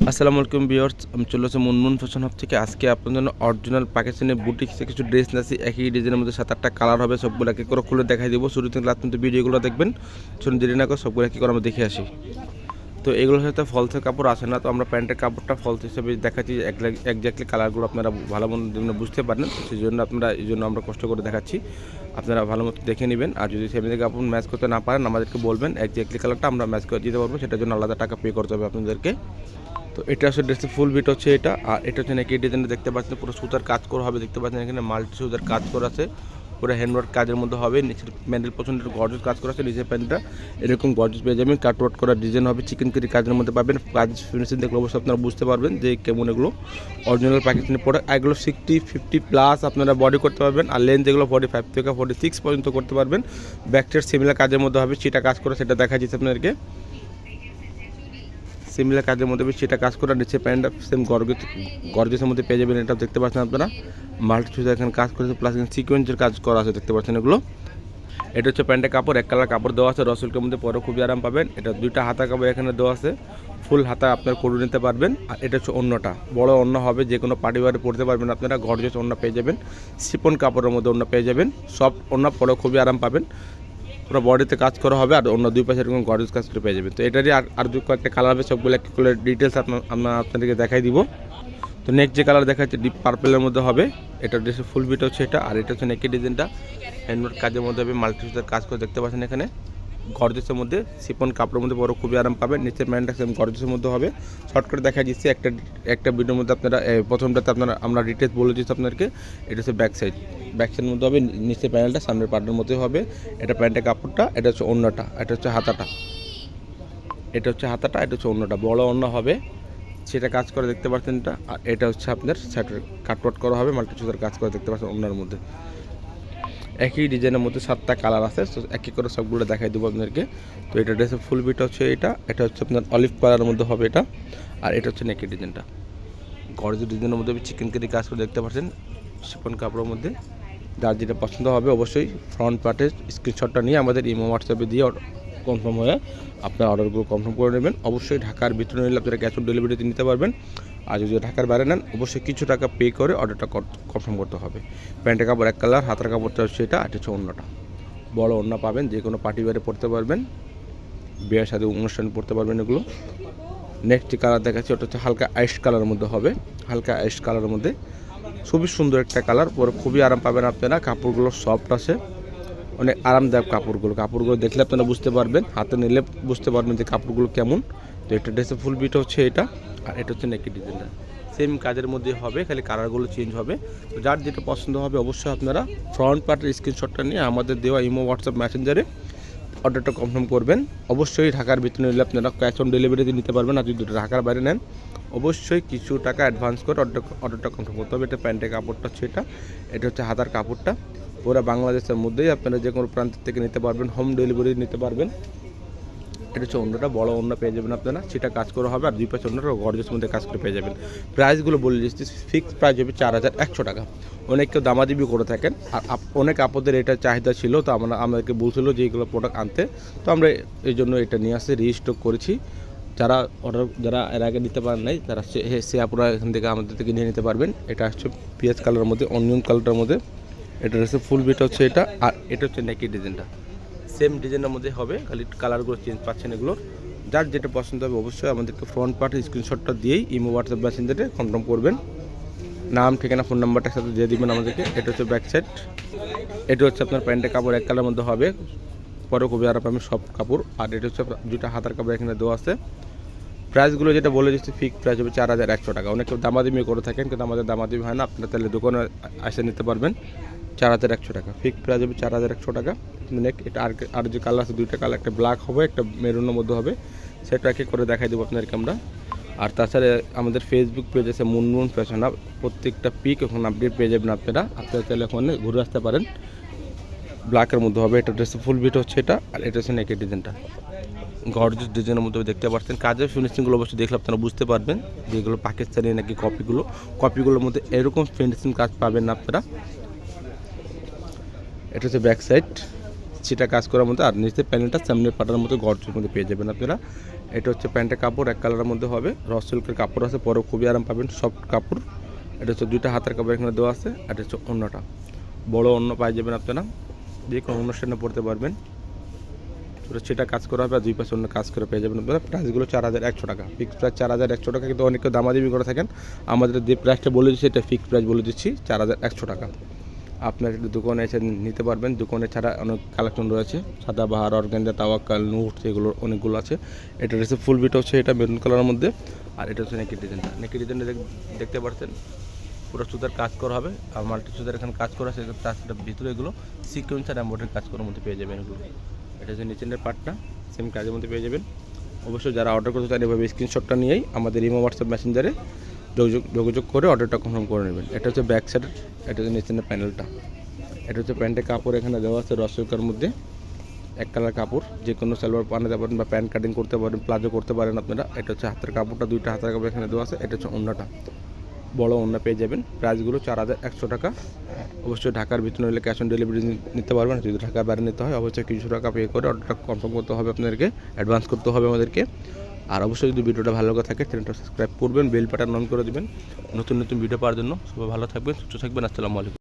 আসসালামু আলাইকুম ভিউয়ার্স, আমি চলে আসছি মুনমুন ফ্যাশন হাব থেকে। আজকে আপনাদের জন্য অরিজিনাল পাকিস্তানি বুটিক্সে কিছু ড্রেস নিয়েছি। একই ডিজাইনের মধ্যে 7-8টা কালার হবে, সবগুলো এক এক করে খুলে দেখাই দেবো। শুরু থেকে লাস্ট পর্যন্ত ভিডিওগুলো দেখবেন। চলুন দেরি না করে সবগুলো কি করে আমরা দেখে আসি। তো এগুলোর সাথে ফলসের কাপড় আসে না, তো আমরা প্যান্টের কাপড়টা ফলস হিসেবে দেখাচ্ছি। একজাক্টলি কালারগুলো আপনারা ভালো মতো বুঝতে পারেন, সেই জন্য এই জন্য আমরা কষ্ট করে দেখাচ্ছি। আপনারা ভালো মতো দেখে নেবেন। আর যদি সেমিতে কাপড় ম্যাচ করতে না পারেন আমাদেরকে বলবেন, একজাক্টলি কালারটা আমরা ম্যাচ করে দিতে পারবো, সেটার জন্য আলাদা টাকা পে করতে হবে আপনাদেরকে। তো এটা আসলে ড্রেসের ফুল বিট হচ্ছে এটা। আর এটা হচ্ছে নাকি ডিজাইনটা দেখতে পাচ্ছেন, পুরো সুতার কাজ করা হবে। দেখতে পাচ্ছেন এখানে মাল্টি সুতার কাজ করা আছে, পুরো হ্যান্ডওয়ার্ক কাজের মধ্যে হবে। নিচের প্যান্ডেল পছন্দ গর্জেস কাজ করা আছে, নিচের প্যান্টটা এরকম গর্জেস পেয়ে যাবেন। কাটওয়ার্ক করা ডিজাইন হবে, চিকেন কারি কাজের মধ্যে পাবেন। কাজ ফিনিশিং দেখলে অবশ্যই আপনারা বুঝতে পারবেন যে কেমন এগুলো অরিজিনাল পাকিস্তানি প্রোডাক্ট। এগুলো 60-50+ আপনারা বডি করতে পারবেন। আর লেন্থ যেগুলো 45 থেকে 46 পর্যন্ত করতে পারবেন। ব্যাকটের সিমিলার কাজের মধ্যে হবে, সেটা কাজ করে সেটা দেখা যাচ্ছে আপনাদেরকে। সিমিলার কাজের মধ্যে সেটা কাজ করার নিচে প্যান্টটা সেম গর্জেসের মধ্যে পেয়ে যাবেন। এটা দেখতে পাচ্ছেন আপনারা মাল্টি সুতা এখানে কাজ করেছে, প্লাস এখানে সিকোয়েন্সের কাজ করা আছে, দেখতে পাচ্ছেন এগুলো। এটা হচ্ছে প্যান্টের কাপড়, এক কালার কাপড় দেওয়া আছে, রসুলকের মধ্যে পরে খুবই আরাম পাবেন। এটা দুইটা হাতা কাপড় এখানে দেওয়া আছে, ফুল হাতা আপনার করে নিতে পারবেন। আর এটা হচ্ছে অন্যটা বড় অন্য হবে, যে কোনো পার্টি বাড়ি পরতে পারবেন আপনারা। গর্জেস অন্য পেয়ে যাবেন, সিপন কাপড়ের মধ্যে অন্য পেয়ে যাবেন। সফট অন্য পরে খুবই আরাম পাবেন। পুরো বডিতে কাজ করা হবে, আর অন্য দুই পাশে এরকম গর্জেস কাজ করে পেয়ে যাবেন। তো এটারই আর দুই কয়েকটা কালার হবে, সবগুলো এক করে ডিটেলস আপনাদেরকে দেখাই দিব। তো নেক্সট যে কালার দেখাচ্ছে ডিপ পার্পেলের মধ্যে হবে। এটা ড্রেসের ফুল বিট হচ্ছে এটা। আর এটা হচ্ছে নেকের ডিজাইনটা হ্যান্ডওয়ার্ক কাজের মধ্যে হবে, মাল্টি সুতার কাজ করে দেখতে পাচ্ছেন এখানে। গর্জেসের মধ্যে সিপন কাপড়ের মধ্যে বড় খুবই আরাম পাবেন। নিচের প্যান্টটা সেম গর্জেসের মধ্যে হবে। শর্ট করে দেখা দিচ্ছি একটা ভিডিওর মধ্যে আপনারা প্রথমটাতে আমরা ডিটেলস বলে দিচ্ছি আপনাদেরকে। এটা হচ্ছে ব্যাক সাইডের মধ্যে হবে, নিচের প্যানেলটা সামনের পার্টের মধ্যে হবে। এটা প্যান্টের কাপড়টা, এটা হচ্ছে ওড়নাটা, এটা হচ্ছে হাতাটা, এটা হচ্ছে ওড়নাটা বড় ওড়না হবে, সেটা কাজ করে দেখতে পাচ্ছেন এটা। আর এটা হচ্ছে আপনার শার্টের কাটওয়ার্ক করা হবে, মাল্টি সুতার কাজ করে দেখতে পাচ্ছেন ওড়নার মধ্যে। একই ডিজাইনের মধ্যে 7টা কালার আছে, তো একই করে সবগুলো দেখাই দেবো আপনাদেরকে। তো এটা ড্রেসের ফুল বিট হচ্ছে এটা হচ্ছে আপনার অলিভ কালারের মধ্যে হবে এটা। আর এটা হচ্ছে নেকের ডিজাইনটা গর্জেস ডিজাইনের মধ্যে চিকেন কারি কাজ করে দেখতে পাচ্ছেন শিফন কাপড়ের মধ্যে। যার যেটা পছন্দ হবে অবশ্যই ফ্রন্ট পার্টের স্ক্রিনশটটা নিয়ে আমাদের ইমো হোয়াটসঅ্যাপে দিয়ে কনফার্ম হয়ে আপনার অর্ডারগুলো কনফার্ম করে নেবেন। অবশ্যই ঢাকার ভিতরে নিলে আপনারা ক্যাশ অন ডেলিভারিতে নিতে পারবেন। আর যদি ঢাকার বাইরে নেন অবশ্যই কিছু টাকা পে করে অর্ডারটা কনফার্ম করতে হবে। প্যান্টের কাপড় এক কালার, হাতের কাপড়টা হচ্ছে এটা, আর হচ্ছে অন্যটা বড় অন্য পাবেন, যে কোনো পার্টি বাইরে পড়তে পারবেন, বিয়ের সাথে অনুষ্ঠান পড়তে পারবেন এগুলো। নেক্সট কালার দেখাচ্ছি, ওটা হচ্ছে হালকা আইস কালারের মধ্যে হবে, হালকা আইস কালারের মধ্যে খুবই সুন্দর একটা কালার, পরে খুবই আরাম পাবেন আপনারা। কাপড়গুলো সফট আছে, অনেক আরামদায়ক কাপড়গুলো দেখলে আপনারা বুঝতে পারবেন, হাতে নিলে বুঝতে পারবেন যে কাপড়গুলো কেমন। তো এটা ড্রেসের ফুল বিট হচ্ছে এটা। আর এটা হচ্ছে নেকের ডিজাইনটা সেম কাজের মধ্যে হবে, খালি কালারগুলো চেঞ্জ হবে। তো যার যেটা পছন্দ হবে অবশ্যই আপনারা ফ্রন্ট পার্টের স্ক্রিনশটটা নিয়ে আমাদের দেওয়া ইমো হোয়াটসঅ্যাপ মেসেঞ্জারে অর্ডারটা কনফার্ম করবেন। অবশ্যই ঢাকার ভিতরে নিলে আপনারা ক্যাশ অন ডেলিভারিতে নিতে পারবেন। আর যদি ঢাকার বাইরে নেন অবশ্যই কিছু টাকা অ্যাডভান্স করে অর্ডারটা কনফার্ম করতে হবে। এটা প্যান্টের কাপড়টা হচ্ছে এটা হচ্ছে হাতার কাপড়টা। পুরো বাংলাদেশের মধ্যেই আপনারা যে কোনো প্রান্ত থেকে নিতে পারবেন, হোম ডেলিভারি নিতে পারবেন। এটা হচ্ছে অন্যটা বড় অন্য পেয়ে যাবেন আপনারা, সেটা কাজ করা হবে। আর দুই পাশে অন্যটা গর্জেস মধ্যে কাজ করে পেয়ে যাবেন। প্রাইসগুলো বলে দিচ্ছি, ফিক্সড প্রাইস হবে 4100 টাকা। অনেক কেউ দামাদামি করে থাকেন, আর অনেক আপদের এটা চাহিদা ছিল, তো আমাদেরকে বলছিল যে এইগুলো প্রোডাক্ট আনতে, তো আমরা এই জন্য এটা নিয়ে আসতে রিস্টক করেছি। যারা এর আগে নিতে পারেন নাই তারা সে আপনারা এখান থেকে আমাদের থেকে নিয়ে নিতে পারবেন। এটা হচ্ছে পিঁয়াজ কালারের মধ্যে, অনিয়ন কালারটার মধ্যে। এটা হচ্ছে ফুল বিট হচ্ছে এটা। আর এটা হচ্ছে নেকি ডিজাইনটা সেম ডিজাইনের মধ্যে হবে, খালি কালারগুলো চেঞ্জ পাচ্ছেন এগুলোর। যার যেটা পছন্দ হবে অবশ্যই আমাদেরকে ফ্রন্ট পার্টের স্ক্রিনশটটা দিয়েই ইমো হোয়াটসঅ্যাপ মেসেঞ্জারে কনফার্ম করবেন। নাম, ঠিকানা, ফোন নাম্বারটার সাথে দিয়ে দিবেন আমাদেরকে। এটা হচ্ছে ব্যাক সাইড, এটা হচ্ছে আপনার প্যান্টের কাপড় এক কালারের মধ্যে হবে, পরে খুবই আরাম পাবেন সব কাপড়। আর এটা হচ্ছে দুটা হাতার কাপড় এখানে দেওয়া আছে। প্রাইসগুলো যেটা বলে দিচ্ছি ফিক্সড প্রাইস হবে 4100 টাকা। অনেকে দামাদামি করে থাকেন, কিন্তু আমাদের দামাদামি হয় না, আপনারা তাহলে দোকানে এসে নিতে পারবেন। 4100 টাকা ফিক্সড প্রাইস হবে 4100 টাকা। এটা আর যে কালার আছে দুইটা কালার, একটা ব্ল্যাক হবে একটা মেরুনের মধ্যে হবে, সেটাকে করে দেখাই দেবো আপনাদেরকে আমরা। আর তাছাড়া আমাদের ফেসবুক পেজ আছে মুনমুন ফ্যাশন হাব, প্রত্যেকটা পিক ওখানে আপডেট পেয়ে যাবেন আপনারা চাইলে ওখানে ঘুরে আসতে পারেন। ব্ল্যাকের মধ্যে হবে, এটা ড্রেসে ফুল বিট হচ্ছে এটা। আর এটা হচ্ছে নেকের ডিজাইনটা গর্জিয়াস ডিজাইনের মধ্যে দেখতে পাচ্ছেন। কাজের ফিনিশিংগুলো অবশ্যই দেখলে আপনারা বুঝতে পারবেন যেগুলো পাকিস্তানি নাকি কপিগুলোর মধ্যে এরকম ফিনিশিং কাজ পাবেন না আপনারা। এটা হচ্ছে ব্যাক সাইড, সেটা কাজ করার মধ্যে, আর নিচের প্যানেলটা সামনের পাটার মধ্যে গর্জের মধ্যে পেয়ে যাবেন আপনারা। এটা হচ্ছে প্যান্টের কাপড়, এক কালারের মধ্যে হবে, র সিল্কের কাপড় আছে, পরেও খুবই আরাম পাবেন, সফট কাপড়। এটা হচ্ছে দুইটা হাতের কাপড় এখানে দেওয়া আছে। এটা হচ্ছে অন্যটা, বড় অন্য পাই যাবেন আপনারা, যে কোনো অনুষ্ঠানে পড়তে পারবেন। সেটা কাজ করা হবে, আর দুই পাশে অন্য কাজ করে পেয়ে যাবেন আপনারা। প্রাইসগুলো 4100 টাকা, ফিক্সড প্রাইস 4100 টাকা, কিন্তু অনেকে দামাদামি করে থাকেন। আমাদের যে প্রাইসটা বলে দিচ্ছি এটা ফিক্সড প্রাইস বলে দিচ্ছি 4100 টাকা। আপনার দোকানে এসে নিতে পারবেন। দোকানে ছাড়া অনেক কালেকশন রয়েছে, সাদাবাহার, অর্গানজা, তাওয়াক্কাল, নুট, এগুলো অনেকগুলো আছে। এটা হচ্ছে ফুল বিট, হচ্ছে এটা মেরুন কালারের মধ্যে। আর এটা হচ্ছে নেকের ডিজাইনটা, নেকের ডিজাইনটা দেখতে পাচ্ছেন পুরো সুতার কাজ করা হবে, আর মাল্টি সুতার এখানে কাজ করা আছে, তার ভিতরে এগুলো সিকোয়েন্স আর এমব্রয়ডারি কাজ করার মধ্যে পেয়ে যাবেন এগুলো। এটা হচ্ছে নিচের পার্টটা সেম কাজের মধ্যে পেয়ে যাবেন। অবশ্যই যারা অর্ডার করতে চান এভাবে স্ক্রিনশটটা নিয়েই আমাদের ইমো, হোয়াটসঅ্যাপ, মেসেঞ্জারে যোগাযোগ করে অর্ডারটা কনফার্ম করে নেবেন। এটা হচ্ছে ব্যাক সাইড, এটা হচ্ছে নিচের প্যানেলটা। এটা হচ্ছে প্যান্টের কাপড়, এখানে দেওয়া আছে রসলকার মধ্যে, এক কালার কাপড়, যে কোনো সালোয়ার বানাতে পারেন বা প্যান্ট কাটিং করতে পারেন, প্লাজো করতে পারেন আপনারা। এটা হচ্ছে হাতের কাপড়টা, দুইটা হাতের কাপড় এখানে দেওয়া আছে। এটা হচ্ছে ওড়নাটা, বড় ওড়না পেয়ে যাবেন। প্রাইসগুলো 4100 টাকা। অবশ্যই ঢাকার ভিতরে হলে ক্যাশ অন ডেলিভারি নিতে পারবেন, যদি ঢাকার বাইরে নিতে হয় অবশ্যই কিছু টাকা পে করে অর্ডারটা কনফার্ম করতে হবে, আপনাদেরকে অ্যাডভান্স করতে হবে আমাদেরকে। আর অবশ্যই যদি ভিডিওটা ভালো লাগে থাকে চ্যানেলটা সাবস্ক্রাইব করবেন, বেল বাটন অন করে দেবেন নতুন নতুন ভিডিও পাওয়ার জন্য। সবাই ভালো থাকবেন, সুস্থ থাকবেন, আসসালামু আলাইকুম।